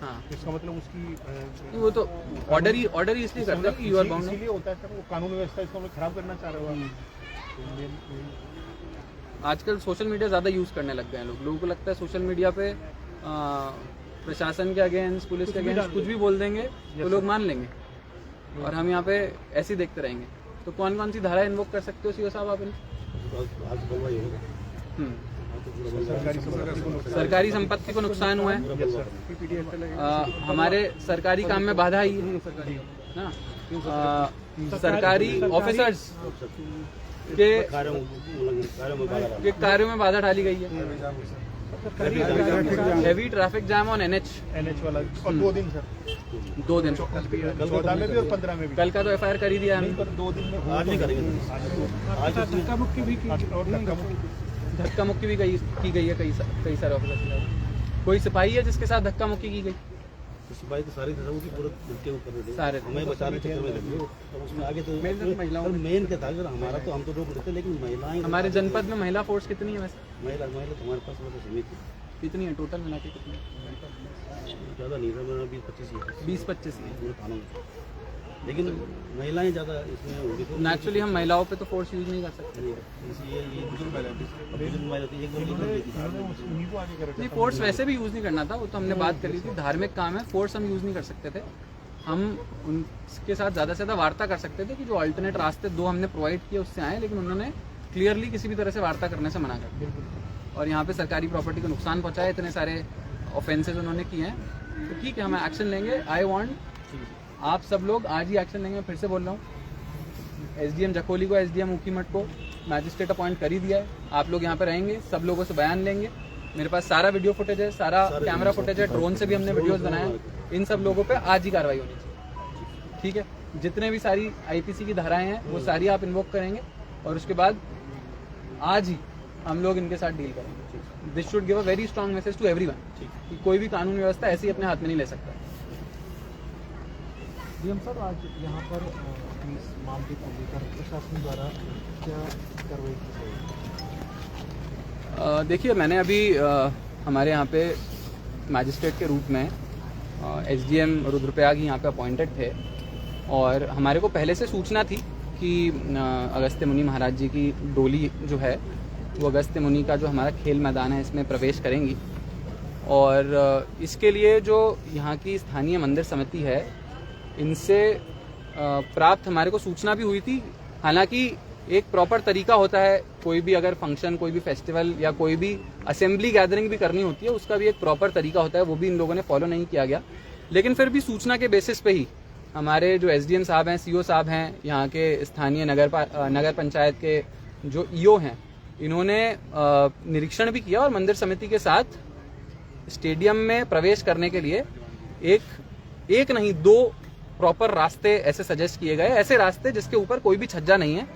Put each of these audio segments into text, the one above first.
हाँ। इसका मतलब उसकी वो तो ऑर्डर ही इसलिए करते हैं कि यू आर बाउंड। इसीलिए होता है सर, वो कानून व्यवस्था इसको हम लोग खराब करना चाह रहे हो। आजकल सोशल मीडिया ज़्यादा यूज़ करने लग गए हैं लोगों को लगता है सोशल मीडिया पे प्रशासन के अगेंस्ट, पुलिस के अगेंस्ट कुछ भी बोल देंगे तो लोग मान लेंगे, और हम यहाँ पे ऐसे ही देखते रहेंगे। तो कौन कौन सी धारा इन्वोक कर सकते हो सीओ साहब आप? सरकारी संपत्ति को नुकसान हुआ है, हमारे सरकारी काम में बाधा आई है ना, सरकारी ऑफिसर्स के कार्यों में बाधा डाली गई है, heavy traffic jam on NH वाला, और 2 दिन सर, 2 दिन 14 में भी और 15 में भी। कल का तो एफआईआर कर ही दिया हमने, पर 2 दिन में आज नहीं करेंगे। आज धक्का मुक्की भी की, और धक्का मुक्की भी की गई है कई सारे ऑफिसर। कोई सिपाही है जिसके साथ धक्का मुक्की की गई? सिपाही तो सारी तरह की पूरा उनके ऊपर सारे हमें बचाने के चक्कर में लगे, और उसमें आगे तो महिलाओं मेन क्या था, अगर हमारा तो हम तो रोक देते, लेकिन महिलाएं, हमारे जनपद में महिला फोर्स कितनी है वैसे? महिला तुम्हारे पास वो तो सीमित है। कितनी है टोटल मिला के? कितनी? ज़्यादा नहीं था, मेरा 20-25 20-25 है पूरे थानों में, लेकिन महिलाएं ज़्यादा इसमें होगी तो नेचुरली हम महिलाओं पे तो फोर्स यूज नहीं कर सकते। नहीं, फोर्स वैसे भी यूज नहीं करना था, वो तो हमने बात करी थी, धार्मिक काम है, फोर्स हम यूज नहीं कर सकते थे। हम उनके साथ ज़्यादा से ज़्यादा वार्ता कर सकते थे कि जो अल्टरनेट रास्ते 2 हमने प्रोवाइड किए उससे आए, लेकिन उन्होंने क्लियरली किसी भी तरह से वार्ता करने से मना कर दिया, और यहाँ पे सरकारी प्रॉपर्टी को नुकसान पहुँचाए, इतने सारे ऑफेंसेज उन्होंने किए हैं। तो ठीक है, हम एक्शन लेंगे। आई वांट आप सब लोग आज ही एक्शन लेंगे। मैं फिर से बोल रहा हूँ, एसडीएम जखोली को, एसडीएम ऊखीमठ को मैजिस्ट्रेट अपॉइंट कर ही दिया है। आप लोग यहाँ पे रहेंगे, सब लोगों से बयान लेंगे। मेरे पास सारा वीडियो फुटेज है, सारा कैमरा फुटेज है, ड्रोन से भी हमने वीडियोस बनाए हैं। इन सब लोगों पे आज ही कार्रवाई होनी चाहिए, ठीक है? जितने भी सारी आईपीसी की धाराएं हैं वो सारी आप इन्वोक करेंगे, और उसके बाद आज ही हम लोग इनके साथ डील करेंगे। This should give a very strong message to everyone कि कोई भी कानून व्यवस्था ऐसे ही अपने हाथ में नहीं ले सकता। डीएम सर, आज यहाँ पर इस मामले को लेकर प्रशासन द्वारा क्या कार्रवाई की गई? देखिए, मैंने अभी हमारे यहाँ पे मैजिस्ट्रेट के रूप में एसडीएम रुद्रप्रयाग यहाँ पे अपॉइंटेड थे, और हमारे को पहले से सूचना थी कि अगस्त्य मुनि महाराज जी की डोली जो है वो अगस्त्य मुनि का जो हमारा खेल मैदान है इसमें प्रवेश करेंगी, और इसके लिए जो यहाँ की स्थानीय मंदिर समिति है इनसे प्राप्त हमारे को सूचना भी हुई थी। हालांकि एक प्रॉपर तरीका होता है, कोई भी अगर फंक्शन, कोई भी फेस्टिवल या कोई भी असेंबली गैदरिंग भी करनी होती है, उसका भी एक प्रॉपर तरीका होता है, वो भी इन लोगों ने फॉलो नहीं किया गया। लेकिन फिर भी सूचना के बेसिस पे ही हमारे जो एसडीएम साहब हैं, सीओ साहब हैं, यहाँ के स्थानीय नगर पंचायत के जो ईओ हैं, इन्होंने निरीक्षण भी किया, और मंदिर समिति के साथ स्टेडियम में प्रवेश करने के लिए एक नहीं 2 प्रॉपर रास्ते ऐसे सजेस्ट किए गए, ऐसे रास्ते जिसके ऊपर कोई भी छज्जा नहीं है,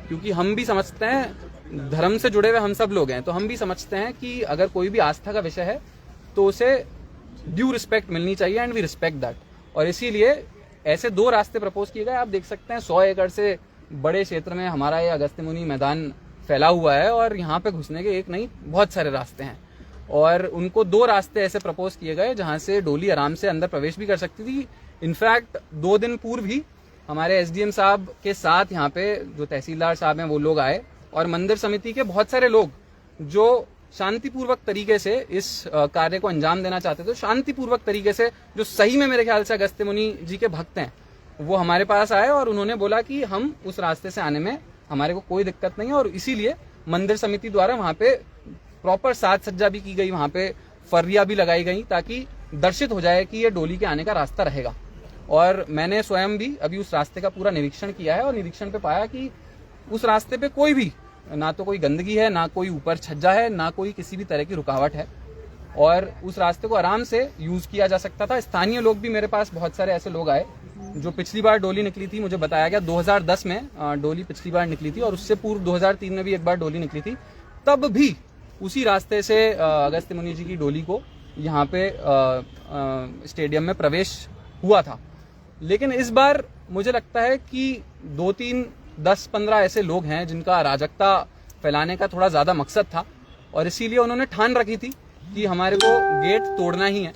क्योंकि हम भी समझते हैं, धर्म से जुड़े हुए हम सब लोग हैं, तो हम भी समझते हैं कि अगर कोई भी आस्था का विषय है तो उसे ड्यू रिस्पेक्ट मिलनी चाहिए, एंड वी रिस्पेक्ट दैट। और इसीलिए ऐसे 2 रास्ते प्रपोज किए गए। आप देख सकते हैं 100 एकड़ से बड़े क्षेत्र में हमारा ये अगस्त्य मुनि मैदान फैला हुआ है, और यहाँ पे घुसने के एक नहीं बहुत सारे रास्ते हैं, और उनको 2 रास्ते ऐसे प्रपोज किए गए जहाँ से डोली आराम से अंदर प्रवेश भी कर सकती थी। इनफैक्ट 2 दिन पूर्व ही हमारे एसडीएम साहब के साथ यहाँ पे जो तहसीलदार साहब हैं वो लोग आए, और मंदिर समिति के बहुत सारे लोग जो शांतिपूर्वक तरीके से इस कार्य को अंजाम देना चाहते थे, शांतिपूर्वक तरीके से, जो सही में मेरे ख्याल से अगस्त्य मुनि जी के भक्त हैं, वो हमारे पास आए, और उन्होंने बोला कि हम उस रास्ते से आने में हमारे को कोई दिक्कत नहीं है, और इसीलिए मंदिर समिति द्वारा वहाँ पे प्रॉपर साज सज्जा भी की गई, वहाँ पे फर्रियां भी लगाई गई, ताकि दर्शित हो जाए कि ये डोली के आने का रास्ता रहेगा। और मैंने स्वयं भी अभी उस रास्ते का पूरा निरीक्षण किया है, और निरीक्षण पे पाया कि उस रास्ते पे कोई भी, ना तो कोई गंदगी है, ना कोई ऊपर छज्जा है, ना कोई किसी भी तरह की रुकावट है, और उस रास्ते को आराम से यूज किया जा सकता था। स्थानीय लोग भी, मेरे पास बहुत सारे ऐसे लोग आए जो पिछली बार डोली निकली थी, मुझे बताया गया 2010 में डोली पिछली बार निकली थी, और उससे पूर्व 2003 में भी एक बार डोली निकली थी, तब भी उसी रास्ते से अगस्त्य मुनि जी की डोली को यहाँ पे स्टेडियम में प्रवेश हुआ था। लेकिन इस बार मुझे लगता है कि 2, 3, 10, 15 ऐसे लोग हैं जिनका अराजकता फैलाने का थोड़ा ज्यादा मकसद था, और इसीलिए उन्होंने ठान रखी थी कि हमारे को गेट तोड़ना ही है,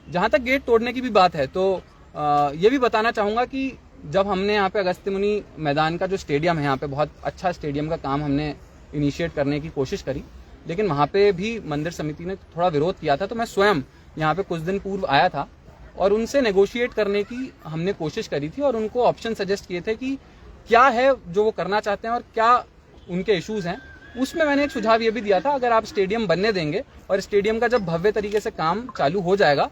जहां तक गेट तोड़ने की भी बात है तो ये भी बताना चाहूंगा कि जब हमने यहाँ पे अगस्त्यमुनि मैदान का जो स्टेडियम है, यहाँ पे बहुत अच्छा स्टेडियम का काम हमने इनिशिएट करने की कोशिश करी, लेकिन वहाँ पे भी मंदिर समिति ने थोड़ा विरोध किया था। तो मैं स्वयं यहाँ पे कुछ दिन पूर्व आया था और उनसे नेगोशिएट करने की हमने कोशिश करी थी और उनको ऑप्शन सजेस्ट किए थे कि क्या है जो वो करना चाहते हैं और क्या उनके इश्यूज हैं। उसमें मैंने एक सुझाव ये भी दिया था, अगर आप स्टेडियम बनने देंगे और स्टेडियम का जब भव्य तरीके से काम चालू हो जाएगा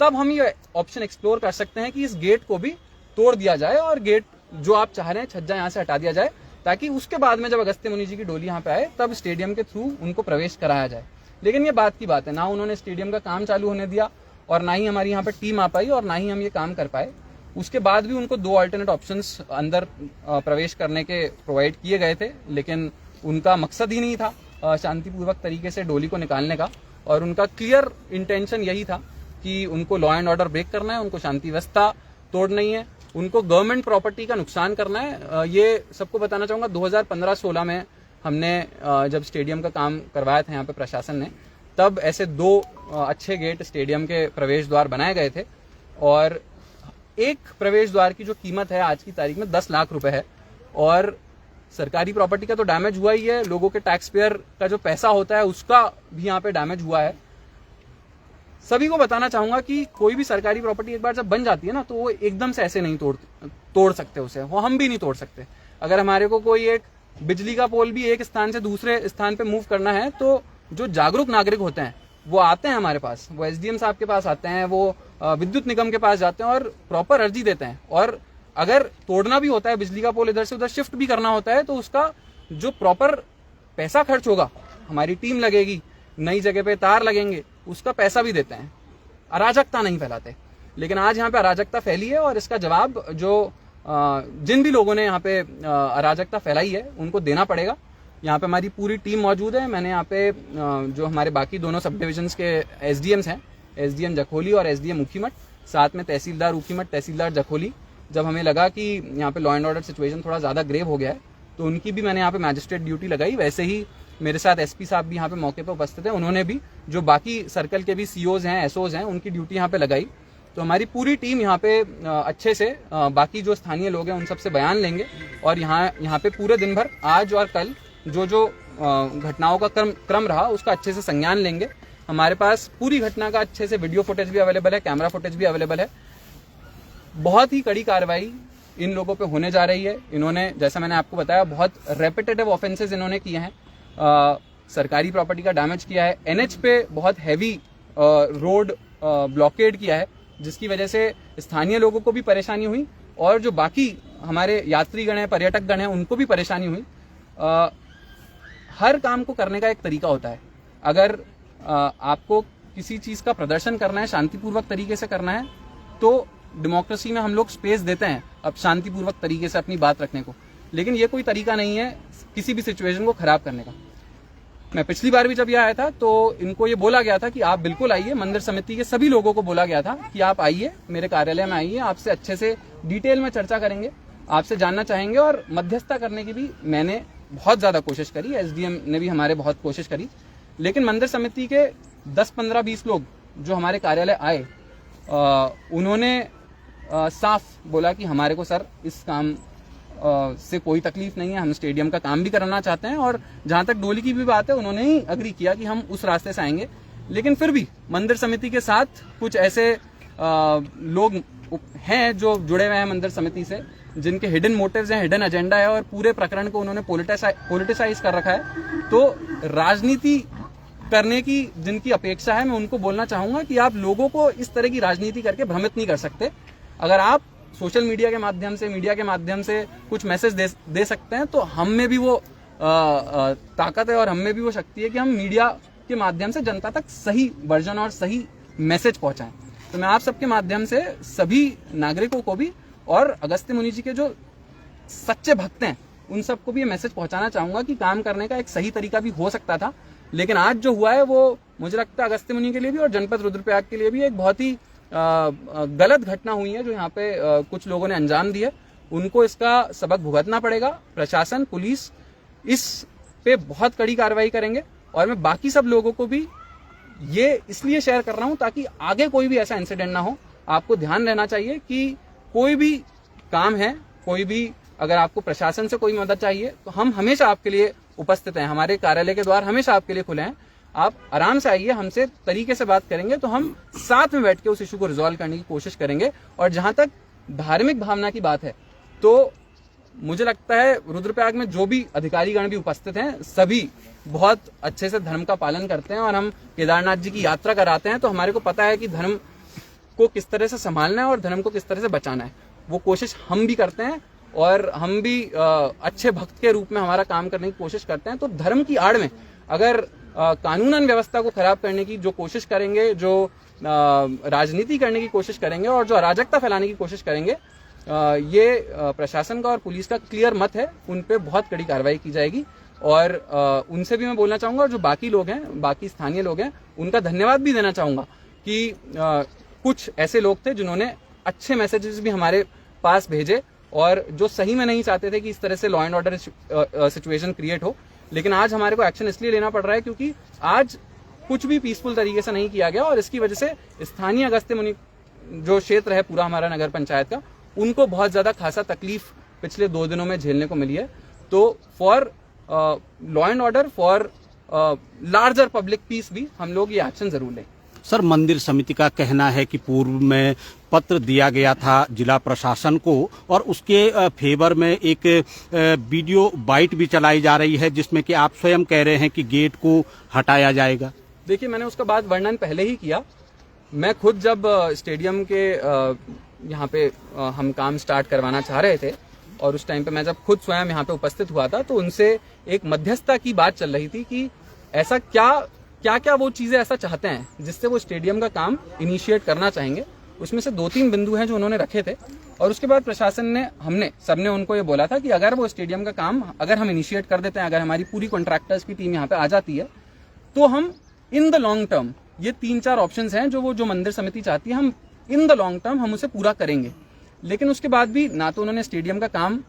तब हम ये ऑप्शन एक्सप्लोर कर सकते हैं कि इस गेट को भी तोड़ दिया जाए और गेट जो आप चाह रहे हैं छज्जा यहाँ से हटा दिया जाए, ताकि उसके बाद में जब अगस्त्यमुनि जी की डोली यहाँ पे आए तब स्टेडियम के थ्रू उनको प्रवेश कराया जाए। लेकिन ये बात की बात है, ना उन्होंने स्टेडियम का काम चालू होने दिया और ना ही हमारी यहाँ पे टीम आ पाई और ना ही हम ये काम कर पाए। उसके बाद भी उनको 2 अल्टरनेट ऑप्शंस अंदर प्रवेश करने के प्रोवाइड किए गए थे, लेकिन उनका मकसद ही नहीं था शांतिपूर्वक तरीके से डोली को निकालने का, और उनका क्लियर इंटेंशन यही था कि उनको लॉ एंड ऑर्डर ब्रेक करना है, उनको शांति व्यवस्था तोड़नी है, उनको गवर्नमेंट प्रॉपर्टी का नुकसान करना है। ये सबको बताना चाहूंगा 2015-16 में हमने जब स्टेडियम का काम करवाया था यहाँ पे प्रशासन ने, तब ऐसे 2 अच्छे गेट स्टेडियम के प्रवेश द्वार बनाए गए थे और एक प्रवेश द्वार की जो कीमत है आज की तारीख में 10 लाख रुपए है। और सरकारी प्रॉपर्टी का तो डैमेज हुआ ही है, लोगों के टैक्स पेयर का जो पैसा होता है उसका भी यहाँ पे डैमेज हुआ है। सभी को बताना चाहूंगा कि कोई भी सरकारी प्रॉपर्टी एक बार जब बन जाती है ना, तो वो एकदम से ऐसे नहीं तोड़ सकते उसे, वो हम भी नहीं तोड़ सकते। अगर हमारे को कोई एक बिजली का पोल भी एक स्थान से दूसरे स्थान पे मूव करना है तो जो जागरूक नागरिक होते हैं वो आते हैं हमारे पास, वो एसडीएम साहब के पास आते हैं, वो विद्युत निगम के पास जाते हैं और प्रॉपर अर्जी देते हैं। और अगर तोड़ना भी होता है, बिजली का पोल इधर से उधर शिफ्ट भी करना होता है, तो उसका जो प्रॉपर पैसा खर्च होगा, हमारी टीम लगेगी, नई जगह पे तार लगेंगे, उसका पैसा भी देते हैं। अराजकता नहीं फैलाते। लेकिन आज यहाँ पे अराजकता फैली है और इसका जवाब जो जिन भी लोगों ने यहाँ पे अराजकता फैलाई है उनको देना पड़ेगा। यहाँ पे हमारी पूरी टीम मौजूद है। मैंने यहाँ पे जो हमारे बाकी दोनों सब डिविजन्स के एसडीएम्स हैं, एसडीएम जखोली और एसडीएम ऊखीमठ, साथ में तहसीलदार ऊखीमठ, तहसीलदार जखोली, जब हमें लगा कि यहाँ पे लॉ एंड ऑर्डर सिचुएशन थोड़ा ज्यादा ग्रेव हो गया है तो उनकी भी मैंने यहाँ पे मैजिस्ट्रेट ड्यूटी लगाई। वैसे ही मेरे साथ एसपी साहब भी यहाँ पे मौके पे उपस्थित है, उन्होंने भी जो बाकी सर्कल के भी सीओज हैं, एसओज हैं, उनकी ड्यूटी यहाँ पे लगाई। तो हमारी पूरी टीम यहाँ पे अच्छे से बाकी जो स्थानीय लोग हैं उन सबसे बयान लेंगे और यहाँ पे पूरे दिन भर आज और कल जो घटनाओं का क्रम रहा उसका अच्छे से संज्ञान लेंगे। हमारे पास पूरी घटना का अच्छे से वीडियो फुटेज भी अवेलेबल है, कैमरा फुटेज भी अवेलेबल है। बहुत ही कड़ी कार्रवाई इन लोगों पे होने जा रही है। इन्होंने, जैसा मैंने आपको बताया, बहुत रेपिटेटिव ऑफेंसेस इन्होंने किए हैं। सरकारी प्रॉपर्टी का डैमेज किया है, एनएच पे बहुत हैवी रोड ब्लॉकेड किया है, जिसकी वजह से स्थानीय लोगों को भी परेशानी हुई और जो बाकी हमारे यात्रीगण हैं, पर्यटक गण हैं, उनको भी परेशानी हुई। हर काम को करने का एक तरीका होता है। अगर आपको किसी चीज का प्रदर्शन करना है, शांतिपूर्वक तरीके से करना है, तो डेमोक्रेसी में हम लोग स्पेस देते हैं अब शांतिपूर्वक तरीके से अपनी बात रखने को, लेकिन ये कोई तरीका नहीं है किसी भी सिचुएशन को खराब करने का। मैं पिछली बार भी जब ये आया था तो इनको ये बोला गया था कि आप बिल्कुल आइए, मंदिर समिति के सभी लोगों को बोला गया था कि आप आइए, मेरे कार्यालय में आइए, आपसे अच्छे से डिटेल में चर्चा करेंगे, आपसे जानना चाहेंगे। और मध्यस्थता करने की भी मैंने बहुत ज्यादा कोशिश करी, एसडीएम ने भी हमारे बहुत कोशिश करी, लेकिन मंदिर समिति के 10, 15, 20 लोग जो हमारे कार्यालय आए, उन्होंने साफ बोला कि हमारे को सर इस काम से कोई तकलीफ नहीं है, हम स्टेडियम का काम भी करना चाहते हैं। और जहां तक डोली की भी बात है, उन्होंने ही अग्री किया कि हम उस रास्ते से आएंगे। लेकिन फिर भी मंदिर समिति के साथ कुछ ऐसे लोग हैं जो जुड़े हुए हैं मंदिर समिति से, जिनके हिडन मोटिव्स हैं, हिडन एजेंडा है और पूरे प्रकरण को उन्होंने पॉलिटिसाइज कर रखा है। तो राजनीति करने की जिनकी अपेक्षा है, मैं उनको बोलना चाहूंगा कि आप लोगों को इस तरह की राजनीति करके भ्रमित नहीं कर सकते। अगर आप सोशल मीडिया के माध्यम से, मीडिया के माध्यम से कुछ मैसेज दे सकते हैं, तो हम में भी वो ताकत है और हम में भी वो शक्ति है कि हम मीडिया के माध्यम से जनता तक सही वर्जन और सही मैसेज पहुंचाएं। तो मैं आप सबके माध्यम से सभी नागरिकों को भी और अगस्त्यमुनि जी के जो सच्चे भक्त हैं उन सबको भी ये मैसेज पहुंचाना चाहूंगा कि काम करने का एक सही तरीका भी हो सकता था, लेकिन आज जो हुआ है वो मुझे लगता है अगस्त्यमुनि के लिए भी और जनपद रुद्रप्रयाग के लिए भी एक बहुत ही गलत घटना हुई है जो यहाँ पे कुछ लोगों ने अंजाम दी है। उनको इसका सबक भुगतना पड़ेगा। प्रशासन, पुलिस इस पे बहुत कड़ी कार्रवाई करेंगे और मैं बाकी सब लोगों को भी ये इसलिए शेयर कर रहा हूं ताकि आगे कोई भी ऐसा इंसिडेंट ना हो। आपको ध्यान रहना चाहिए कि कोई भी काम है, कोई भी अगर आपको प्रशासन से कोई मदद चाहिए तो हम हमेशा आपके लिए उपस्थित हैं। हमारे कार्यालय के द्वार हमेशा आपके लिए खुले हैं। आप आराम से आइए, हमसे तरीके से बात करेंगे तो हम साथ में बैठ के उस इशू को रिजॉल्व करने की कोशिश करेंगे। और जहां तक धार्मिक भावना की बात है तो मुझे लगता है रुद्रप्रयाग में जो भी अधिकारीगण भी उपस्थित हैं सभी बहुत अच्छे से धर्म का पालन करते हैं। और हम केदारनाथ जी की यात्रा कराते हैं तो हमारे को पता है कि धर्म को किस तरह से संभालना है और धर्म को किस तरह से बचाना है। वो कोशिश हम भी करते हैं और हम भी अच्छे भक्त के रूप में हमारा काम करने की कोशिश करते हैं। तो धर्म की आड़ में अगर कानूनन व्यवस्था को खराब करने की जो कोशिश करेंगे, जो राजनीति करने की कोशिश करेंगे और जो अराजकता फैलाने की कोशिश करेंगे, ये प्रशासन का और पुलिस का क्लियर मत है, उन पे बहुत कड़ी कार्रवाई की जाएगी। और उनसे भी मैं बोलना चाहूंगा, और जो बाकी लोग हैं, बाकी स्थानीय लोग हैं, उनका धन्यवाद भी देना चाहूंगा कि कुछ ऐसे लोग थे जिन्होंने अच्छे मैसेजेस भी हमारे पास भेजे और जो सही में नहीं चाहते थे कि इस तरह से law and order situation create हो। लेकिन आज हमारे को एक्शन इसलिए लेना पड़ रहा है क्योंकि आज कुछ भी पीसफुल तरीके से नहीं किया गया और इसकी वजह से स्थानीय अगस्त्य मुनि जो क्षेत्र है पूरा हमारा नगर पंचायत का, उनको बहुत ज्यादा खासा तकलीफ पिछले 2 दिनों में झेलने को मिली है। तो for law and order, for larger public piece भी हम लोग ये एक्शन जरूर लें। सर, मंदिर समिति का कहना है कि पूर्व में पत्र दिया गया था जिला प्रशासन को और उसके फेवर में एक वीडियो बाइट भी चलाई जा रही है जिसमें कि आप स्वयं कह रहे हैं कि गेट को हटाया जाएगा। देखिए, मैंने उसका बात वर्णन पहले ही किया। मैं खुद जब स्टेडियम के यहाँ पे हम काम स्टार्ट करवाना चाह रहे थे और उस टाइम पे मैं जब खुद स्वयं यहाँ पे उपस्थित हुआ था तो उनसे एक मध्यस्थता की बात चल रही थी कि ऐसा क्या वो चीजें ऐसा चाहते हैं जिससे वो स्टेडियम का काम इनिशिएट करना चाहेंगे। उसमें से 2-3 बिंदु हैं जो उन्होंने रखे थे और उसके बाद प्रशासन ने, हमने सबने उनको ये बोला था कि अगर वो स्टेडियम का काम अगर हम इनिशिएट कर देते हैं, अगर हमारी पूरी कॉन्ट्रैक्टर्स की टीम यहाँ पे आ जाती है तो हम इन द लॉन्ग टर्म, ये 3-4 ऑप्शंस हैं जो मंदिर समिति चाहती है, हम इन द लॉन्ग टर्म हम उसे पूरा करेंगे। लेकिन उसके बाद भी ना तो उन्होंने स्टेडियम का काम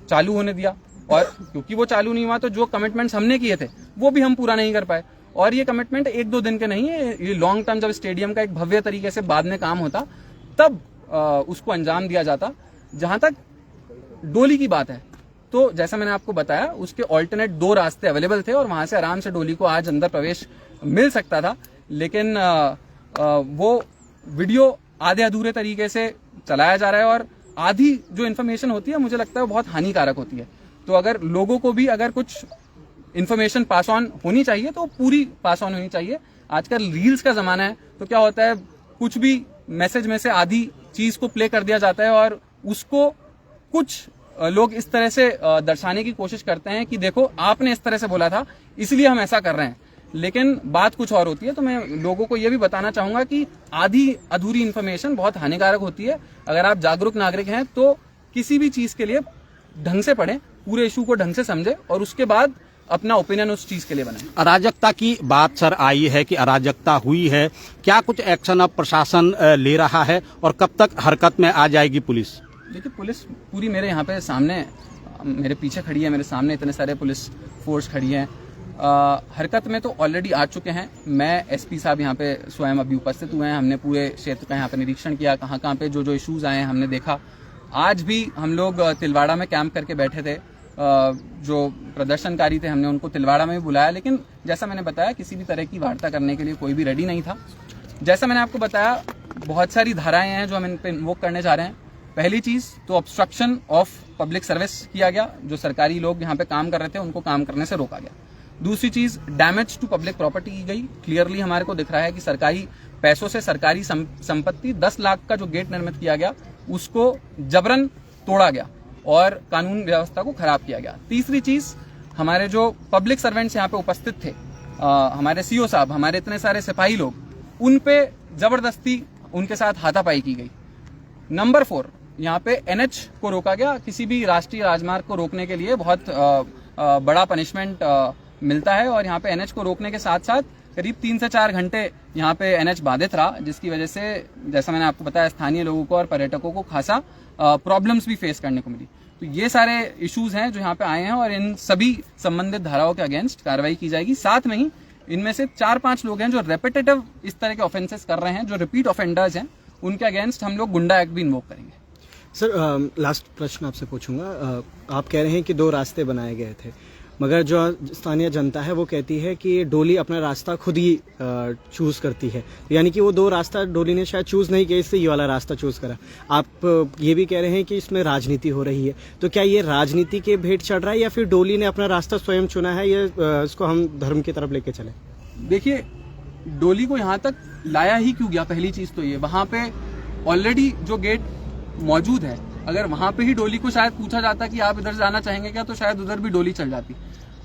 चालू होने दिया और क्योंकि वो चालू नहीं हुआ तो जो कमिटमेंट्स हमने किए थे वो भी हम पूरा नहीं कर पाए। और ये कमिटमेंट 1-2 दिन के नहीं है, ये लॉन्ग टर्म जब स्टेडियम का एक भव्य तरीके से बाद में काम होता तब उसको अंजाम दिया जाता। जहां तक डोली की बात है तो जैसा मैंने आपको बताया उसके ऑल्टरनेट 2 रास्ते अवेलेबल थे और वहां से आराम से डोली को आज अंदर प्रवेश मिल सकता था। लेकिन वो वीडियो आधे अधूरे तरीके से चलाया जा रहा है और आधी जो इन्फॉर्मेशन होती है मुझे लगता है वो बहुत हानिकारक होती है। तो अगर लोगों को भी अगर कुछ इन्फॉर्मेशन पास ऑन होनी चाहिए तो पूरी पास ऑन होनी चाहिए। आजकल रील्स का जमाना है तो क्या होता है, कुछ भी मैसेज में से आधी चीज को प्ले कर दिया जाता है और उसको कुछ लोग इस तरह से दर्शाने की कोशिश करते हैं कि देखो आपने इस तरह से बोला था इसलिए हम ऐसा कर रहे हैं, लेकिन बात कुछ और होती है। तो मैं लोगों को यह भी बताना चाहूंगा कि आधी अधूरी इन्फॉर्मेशन बहुत हानिकारक होती है। अगर आप जागरूक नागरिक हैं तो किसी भी चीज के लिए ढंग से पढ़ें, पूरे इशू को ढंग से समझें और उसके बाद अपना ओपिनियन उस चीज के लिए बनाएं। अराजकता की बात सर आई है कि अराजकता हुई है, क्या कुछ एक्शन अब प्रशासन ले रहा है और कब तक हरकत में आ जाएगी पुलिस? देखिए, पुलिस पूरी मेरे यहाँ पे सामने, मेरे पीछे खड़ी है, मेरे सामने इतने सारे पुलिस फोर्स खड़ी है। हरकत में तो ऑलरेडी आ चुके हैं। मैं एसपी साहब यहाँ पे स्वयं अभी उपस्थित हुए हैं। हमने पूरे क्षेत्र का यहाँ पे निरीक्षण किया, कहाँ पे जो इश्यूज आए हैं हमने देखा। आज भी हम लोग तिलवाड़ा में कैंप करके बैठे थे। जो प्रदर्शनकारी थे हमने उनको तिलवाड़ा में भी बुलाया, लेकिन जैसा मैंने बताया किसी भी तरह की वार्ता करने के लिए कोई भी रेडी नहीं था। जैसा मैंने आपको बताया बहुत सारी धाराएं हैं जो हम इन पे इन्वोक करने जा रहे हैं। पहली चीज तो ऑब्स्ट्रक्शन ऑफ पब्लिक सर्विस किया गया, जो सरकारी लोग यहाँ पे काम कर रहे थे उनको काम करने से रोका गया। दूसरी चीज डैमेज टू पब्लिक प्रॉपर्टी की गई। क्लियरली हमारे को दिख रहा है कि सरकारी पैसों से सरकारी संपत्ति 10 लाख का जो गेट निर्मित किया गया उसको जबरन तोड़ा गया और कानून व्यवस्था को खराब किया गया। तीसरी चीज, हमारे जो पब्लिक सर्वेंट्स यहाँ पे उपस्थित थे, हमारे सीओ साहब, हमारे इतने सारे सिपाही लोग, उन पे जबरदस्ती उनके साथ हाथापाई की गई। नंबर 4, यहाँ पे एनएच को रोका गया। किसी भी राष्ट्रीय राजमार्ग को रोकने के लिए बहुत बड़ा पनिशमेंट मिलता है और यहाँ पे एनएच को रोकने के साथ साथ करीब 3 से 4 घंटे यहाँ पे एनएच बाधित रहा, जिसकी वजह से जैसा मैंने आपको बताया स्थानीय लोगों को और पर्यटकों को खासा प्रॉब्लम्स भी फेस करने को मिली। तो ये सारे इश्यूज हैं जो यहाँ पे आए हैं और इन सभी संबंधित धाराओं के अगेंस्ट कार्रवाई की जाएगी। साथ में ही इनमें से 4-5 लोग हैं जो रेपिटेटिव इस तरह के ऑफेंसेस कर रहे हैं, जो रिपीट ऑफेंडर्स हैं, उनके अगेंस्ट हम लोग गुंडा एक्ट भी इन्वोक करेंगे। सर लास्ट प्रश्न आपसे पूछूंगा। आप कह रहे हैं कि 2 रास्ते बनाए गए थे, मगर जो स्थानीय जनता है वो कहती है कि डोली अपना रास्ता खुद ही चूज करती है, यानी कि वो 2 रास्ता डोली ने शायद चूज नहीं किया, इससे ये वाला रास्ता चूज करा। आप ये भी कह रहे हैं कि इसमें राजनीति हो रही है, तो क्या ये राजनीति के भेंट चढ़ रहा है या फिर डोली ने अपना रास्ता स्वयं चुना है, या इसको हम धर्म की तरफ लेके चले? देखिए, डोली को यहाँ तक लाया ही क्यों गया, पहली चीज तो ये, वहां पे ऑलरेडी जो गेट मौजूद है, अगर वहां पे ही डोली को शायद पूछा जाता कि आप इधर जाना चाहेंगे क्या, तो शायद उधर भी डोली चल जाती।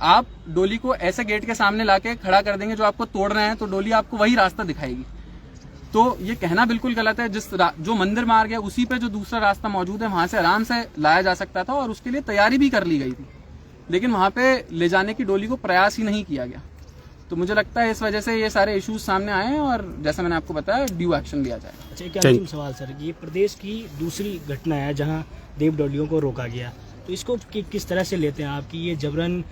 आप डोली को ऐसे गेट के सामने लाके खड़ा कर देंगे जो आपको तोड़ रहे हैं, तो डोली आपको वही रास्ता दिखाएगी। तो ये कहना बिल्कुल गलत है। जो मंदिर मार्ग है उसी पे जो दूसरा रास्ता मौजूद है, वहां से आराम से लाया जा सकता था और उसके लिए तैयारी भी कर ली गई थी, लेकिन वहां पे ले जाने की डोली को प्रयास ही नहीं किया गया। तो मुझे लगता है इस वजह से ये सारे इश्यूज सामने आए हैं और जैसा मैंने आपको बताया, ड्यू एक्शन लिया जाएगा। अच्छा, एक अंतिम सवाल सर, ये प्रदेश की दूसरी घटना है जहां देव डोलियों को रोका गया, तो इसको किस तरह से लेते हैं आप कि ये जबरन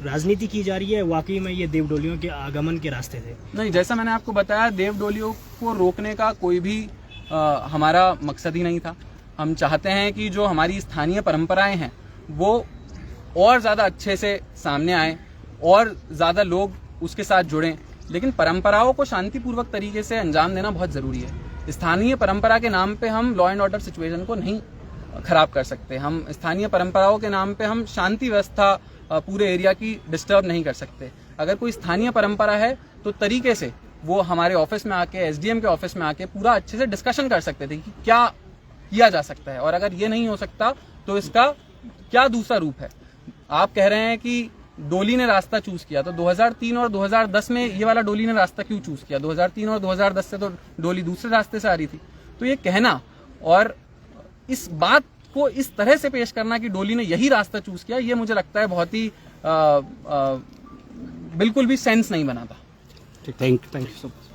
राजनीति की जा रही है, वाकई में ये देव डोलियों के आगमन के रास्ते थे? नहीं, जैसा मैंने आपको बताया, देव डोलियों को रोकने का कोई भी हमारा मकसद ही नहीं था। हम चाहते हैं कि जो हमारी स्थानीय परंपराएं हैं वो और ज़्यादा अच्छे से सामने आए और ज़्यादा लोग उसके साथ जुड़ें, लेकिन परंपराओं को शांतिपूर्वक तरीके से अंजाम देना बहुत ज़रूरी है। स्थानीय परंपरा के नाम पे हम लॉ एंड ऑर्डर सिचुएशन को नहीं खराब कर सकते। हम स्थानीय परंपराओं के नाम पे हम शांति व्यवस्था पूरे एरिया की डिस्टर्ब नहीं कर सकते। अगर कोई स्थानीय परंपरा है तो तरीके से वो हमारे ऑफिस में आके, एसडीएम के ऑफिस में आके पूरा अच्छे से डिस्कशन कर सकते थे कि क्या किया जा सकता है, और अगर ये नहीं हो सकता तो इसका क्या दूसरा रूप है। आप कह रहे हैं कि डोली ने रास्ता चूज किया, तो 2003 और 2010 में ये वाला डोली ने रास्ता क्यों चूज किया? 2003 और 2010 से तो डोली दूसरे रास्ते से आ रही थी। तो ये कहना और इस बात को इस तरह से पेश करना कि डोली ने यही रास्ता चूज किया, ये मुझे लगता है बहुत ही बिल्कुल भी सेंस नहीं बनाता। Thank you so much.